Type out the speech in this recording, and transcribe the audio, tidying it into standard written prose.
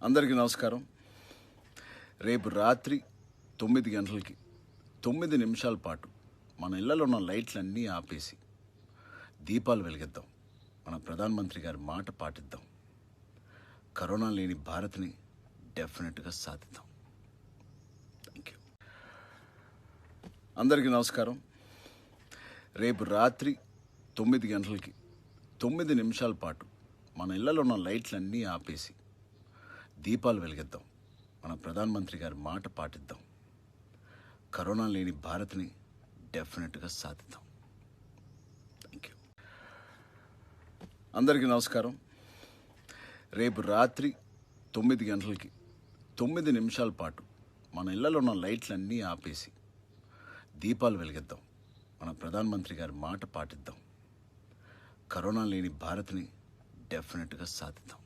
అందరికీ నమస్కారం. రేపు రాత్రి 9 గంటలకి 9 నిమిషాల పాటు మన ఇళ్లలో ఉన్న లైట్లన్నీ ఆపేసి దీపాలు వెలిగిద్దాం. మన ప్రధానమంత్రి గారి మాట పాటిద్దాం. కరోనా లేని భారత్ని డెఫినెట్గా సాధిద్దాం. Thank you. అందరికీ నమస్కారం. రేపు రాత్రి 9 గంటలకి 9 నిమిషాల పాటు మన ఇళ్లలో ఉన్న లైట్లన్నీ ఆపేసి దీపాలు వెలిగిద్దాం. మన ప్రధానమంత్రి గారి మాట పాటిద్దాం. కరోనా లేని భారత్ని డెఫినెట్గా సాధిద్దాం. Thank you. అందరికీ నమస్కారం. రేపు రాత్రి 9 గంటలకి 9 నిమిషాల పాటు మన ఇళ్లలో ఉన్న లైట్లన్నీ ఆపేసి దీపాలు వెలిగిద్దాం. మన ప్రధానమంత్రి గారి మాట పాటిద్దాం. కరోనా లేని భారత్ని డెఫినెట్గా సాధిద్దాం.